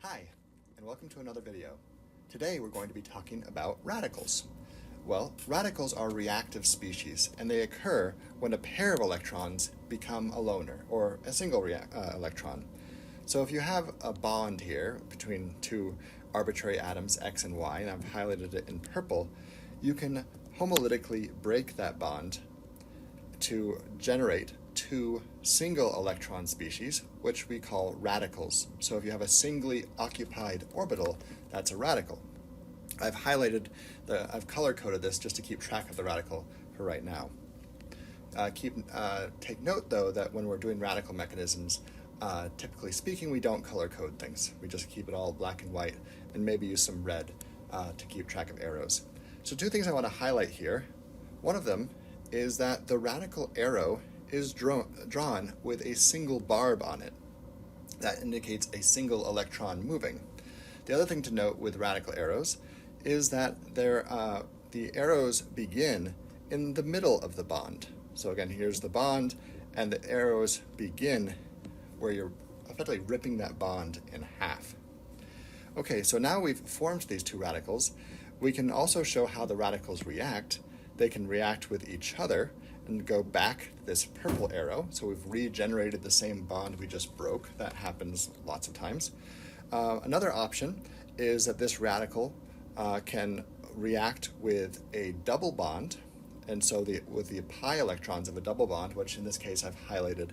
Hi, and welcome to another video. Today we're going to be talking about radicals. Well, radicals are reactive species, and they occur when a pair of electrons become a loner, or a single electron. So if you have a bond here between two arbitrary atoms, X and Y, and I've highlighted it in purple, you can homolytically break that bond to generate two single electron species, which we call radicals. So if you have a singly occupied orbital, that's a radical. I've color-coded this just to keep track of the radical for right now. Take note, though, that when we're doing radical mechanisms, typically speaking, we don't color-code things. We just keep it all black and white, and maybe use some red to keep track of arrows. So two things I want to highlight here. One of them is that the radical arrow is drawn with a single barb on it. That indicates a single electron moving. The other thing to note with radical arrows is that the arrows begin in the middle of the bond. So again, here's the bond, and the arrows begin where you're effectively ripping that bond in half. Okay, so now we've formed these two radicals. We can also show how the radicals react. They can react with each other and go back this purple arrow. So we've regenerated the same bond we just broke. That happens lots of times. Another option is that this radical can react with a double bond. And so with the pi electrons of a double bond, which in this case I've highlighted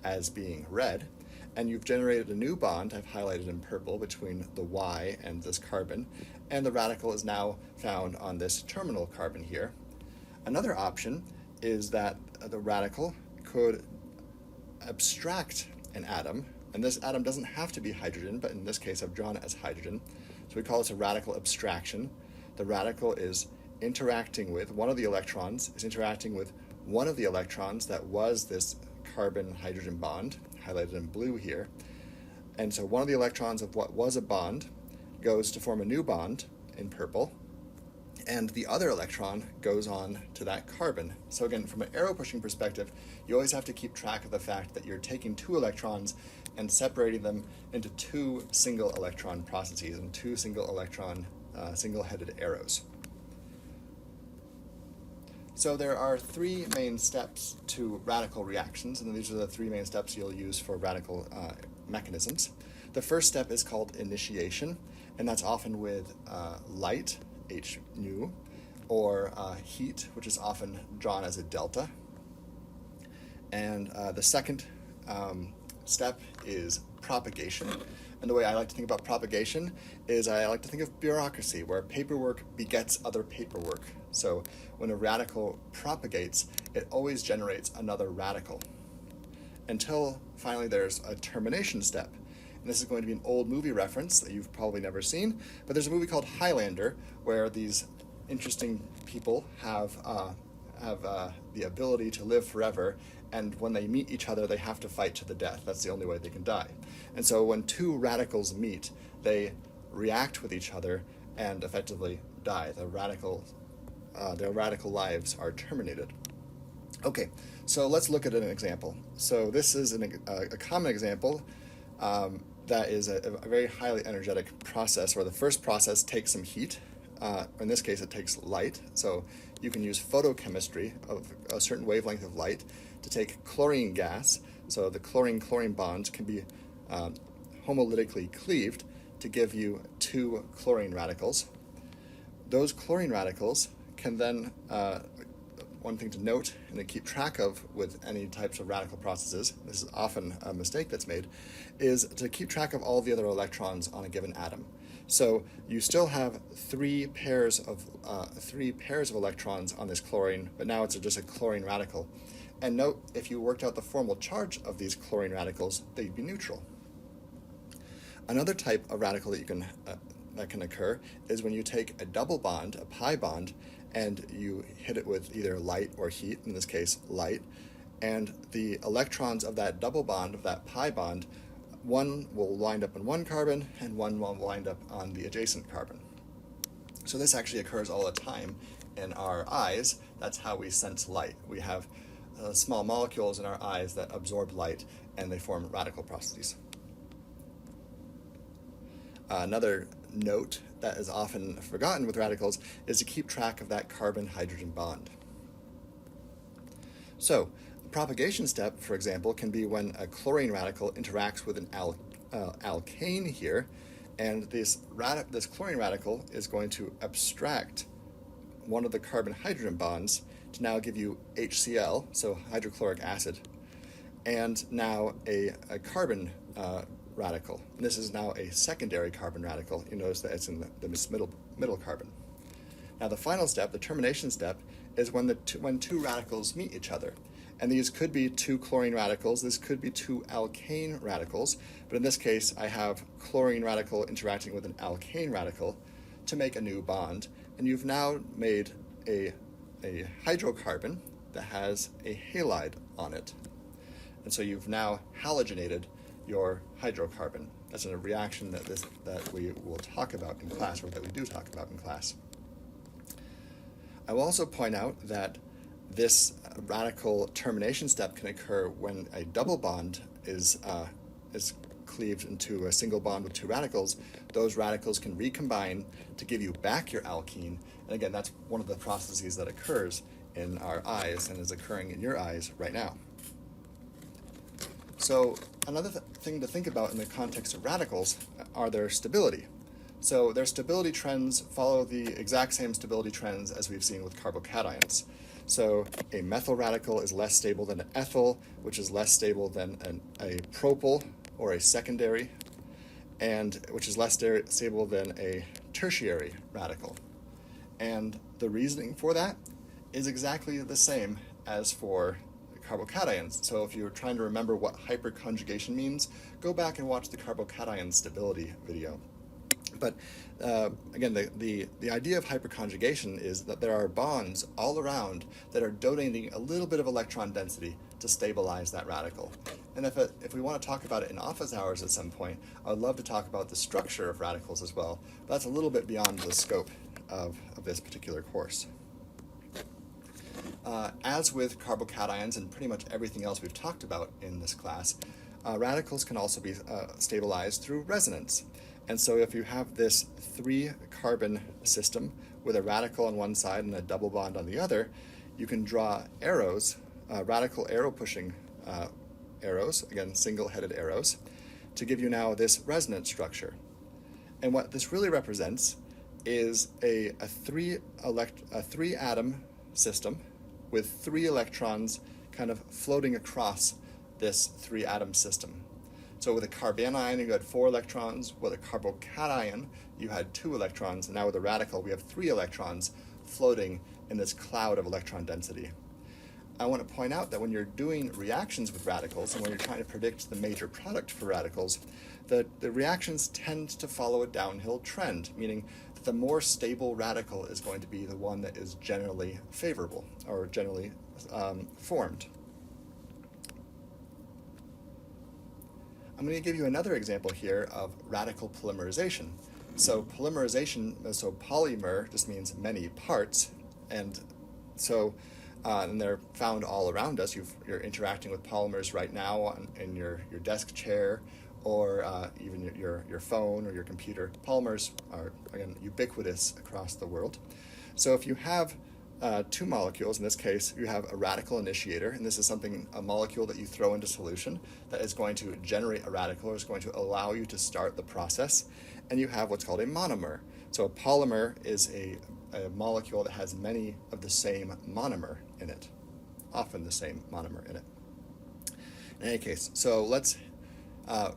as being red, and you've generated a new bond, I've highlighted in purple, between the Y and this carbon, and the radical is now found on this terminal carbon here. Another option is that the radical could abstract an atom, and this atom doesn't have to be hydrogen, but in this case I've drawn it as hydrogen, so we call this a radical abstraction. The radical is interacting with one of the electrons, that was this carbon-hydrogen bond, highlighted in blue here, and so one of the electrons of what was a bond goes to form a new bond in purple, and the other electron goes on to that carbon. So again, from an arrow pushing perspective, you always have to keep track of the fact that you're taking two electrons and separating them into two single electron processes and two single electron single-headed arrows. So there are three main steps to radical reactions, and these are the three main steps you'll use for radical mechanisms. The first step is called initiation, and that's often with light, H nu, or heat, which is often drawn as a delta. And the second step is propagation. And the way I like to think about propagation is I like to think of bureaucracy, where paperwork begets other paperwork. So when a radical propagates, it always generates another radical, until finally there's a termination step. And this is going to be an old movie reference that you've probably never seen, but there's a movie called Highlander where these interesting people have the ability to live forever, and when they meet each other, they have to fight to the death. That's the only way they can die. And so when two radicals meet, they react with each other and effectively die. Their radical lives are terminated. Okay, so let's look at an example. So this is a common example that is a very highly energetic process, where the first process takes some heat. In this case, it takes light. So you can use photochemistry of a certain wavelength of light to take chlorine gas. So the chlorine-chlorine bonds can be homolytically cleaved to give you two chlorine radicals. Those chlorine radicals can then, one thing to note and to keep track of with any types of radical processes, this is often a mistake that's made, is to keep track of all the other electrons on a given atom. So you still have three pairs of electrons on this chlorine, but now it's just a chlorine radical. And note, if you worked out the formal charge of these chlorine radicals, they'd be neutral. Another type of radical that can occur is when you take a double bond, a pi bond, and you hit it with either light or heat, in this case light, and the electrons of that double bond, of that pi bond, one will wind up on one carbon and one will wind up on the adjacent carbon. So this actually occurs all the time in our eyes. That's how we sense light. We have small molecules in our eyes that absorb light, and they form radical processes. Another note that is often forgotten with radicals is to keep track of that carbon-hydrogen bond. So, the propagation step, for example, can be when a chlorine radical interacts with an alkane here, and this chlorine radical is going to abstract one of the carbon-hydrogen bonds to now give you HCl, so hydrochloric acid, and now a carbon radical. And this is now a secondary carbon radical. You notice that it's in the middle carbon. Now the final step, the termination step, is when two radicals meet each other. And these could be two chlorine radicals, this could be two alkane radicals, but in this case I have chlorine radical interacting with an alkane radical to make a new bond, and you've now made a hydrocarbon that has a halide on it. And so you've now halogenated your hydrocarbon. That's a reaction that we will talk about in class, or that we do talk about in class. I will also point out that this radical termination step can occur when a double bond is cleaved into a single bond with two radicals. Those radicals can recombine to give you back your alkene. And again, that's one of the processes that occurs in our eyes and is occurring in your eyes right now. So another thing to think about in the context of radicals are their stability. So their stability trends follow the exact same stability trends as we've seen with carbocations. So a methyl radical is less stable than an ethyl, which is less stable than a propyl or a secondary, and which is less stable than a tertiary radical. And the reasoning for that is exactly the same as for carbocations. So if you're trying to remember what hyperconjugation means, go back and watch the carbocation stability video. But again, the idea of hyperconjugation is that there are bonds all around that are donating a little bit of electron density to stabilize that radical. And if we want to talk about it in office hours at some point, I would love to talk about the structure of radicals as well. But that's a little bit beyond the scope of this particular course. As with carbocations and pretty much everything else we've talked about in this class, radicals can also be stabilized through resonance. And so if you have this 3-carbon system with a radical on one side and a double bond on the other, you can draw arrows, radical arrow-pushing arrows, again, single-headed arrows, to give you now this resonance structure. And what this really represents is a three-atom system with 3 electrons kind of floating across this 3-atom system. So with a carbanion, you had 4 electrons. With a carbocation, you had 2 electrons. And now with a radical, we have 3 electrons floating in this cloud of electron density. I want to point out that when you're doing reactions with radicals, and when you're trying to predict the major product for radicals, the reactions tend to follow a downhill trend, meaning that the more stable radical is going to be the one that is generally favorable, or generally formed. I'm going to give you another example here of radical polymerization. So polymerization, so polymer just means many parts, and so and they're found all around us. You're interacting with polymers right now in your desk chair, or even your phone or your computer. Polymers are, again, ubiquitous across the world. So if you have 2 molecules, in this case, you have a radical initiator, and this is a molecule that you throw into solution that is going to generate a radical, or is going to allow you to start the process, and you have what's called a monomer. So a polymer is a molecule that has many of the same monomer in it, often the same monomer in it. In any case, so let's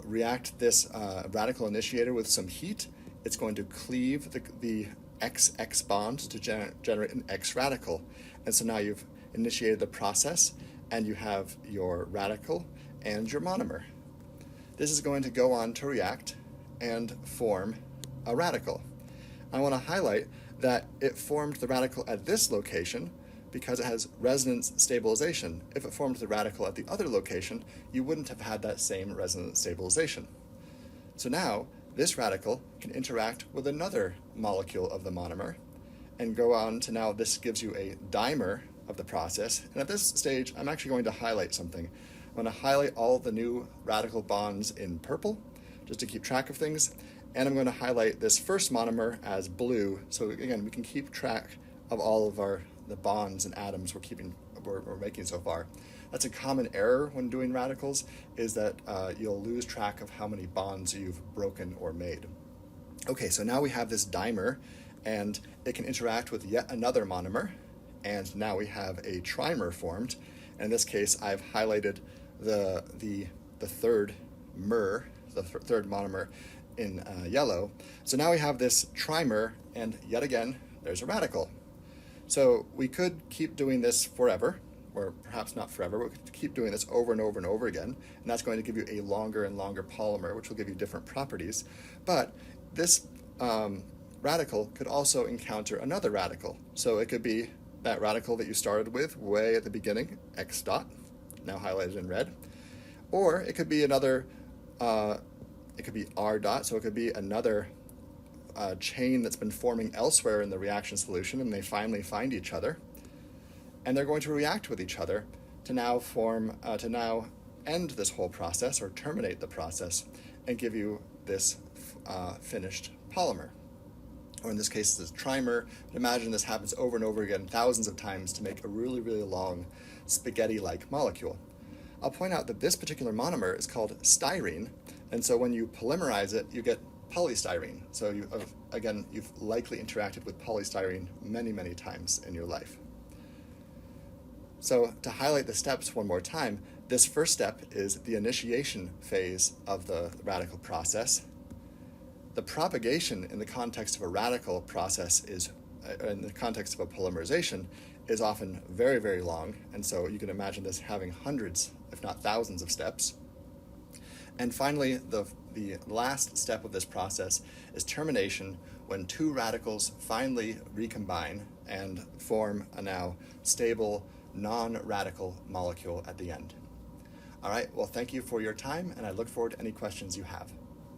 react this radical initiator with some heat. It's going to cleave the XX bond to generate an X radical. And so now you've initiated the process, and you have your radical and your monomer. This is going to go on to react and form a radical. I want to highlight that it formed the radical at this location because it has resonance stabilization. If it formed the radical at the other location, you wouldn't have had that same resonance stabilization. So now, this radical can interact with another molecule of the monomer and go on to now this gives you a dimer of the process. And at this stage, I'm actually going to highlight something. I'm going to highlight all the new radical bonds in purple just to keep track of things. And I'm going to highlight this first monomer as blue. So again, we can keep track of all of the bonds and atoms we're making so far. That's a common error when doing radicals, is that you'll lose track of how many bonds you've broken or made. Okay, so now we have this dimer, and it can interact with yet another monomer, and now we have a trimer formed. In this case, I've highlighted the third third monomer in yellow. So now we have this trimer, and yet again, there's a radical. So we could keep doing this forever, or perhaps not forever, but we could keep doing this over and over and over again, and that's going to give you a longer and longer polymer, which will give you different properties. But this radical could also encounter another radical. So it could be that radical that you started with way at the beginning, X dot, now highlighted in red. Or it could be another, it could be R dot, so it could be another chain that's been forming elsewhere in the reaction solution, and they finally find each other. And they're going to react with each other to now end this whole process, or terminate the process, and give you this finished polymer. Or in this case, this trimer. Imagine this happens over and over again, thousands of times, to make a really, really long spaghetti-like molecule. I'll point out that this particular monomer is called styrene, and so when you polymerize it, you get polystyrene. So you've likely interacted with polystyrene many, many times in your life. So to highlight the steps one more time, this first step is the initiation phase of the radical process. The propagation in the context of a radical process in the context of a polymerization, is often very, very long, and so you can imagine this having hundreds, if not thousands, of steps. And finally, the last step of this process is termination, when two radicals finally recombine and form a now stable, non-radical molecule at the end. All right, well, thank you for your time, and I look forward to any questions you have.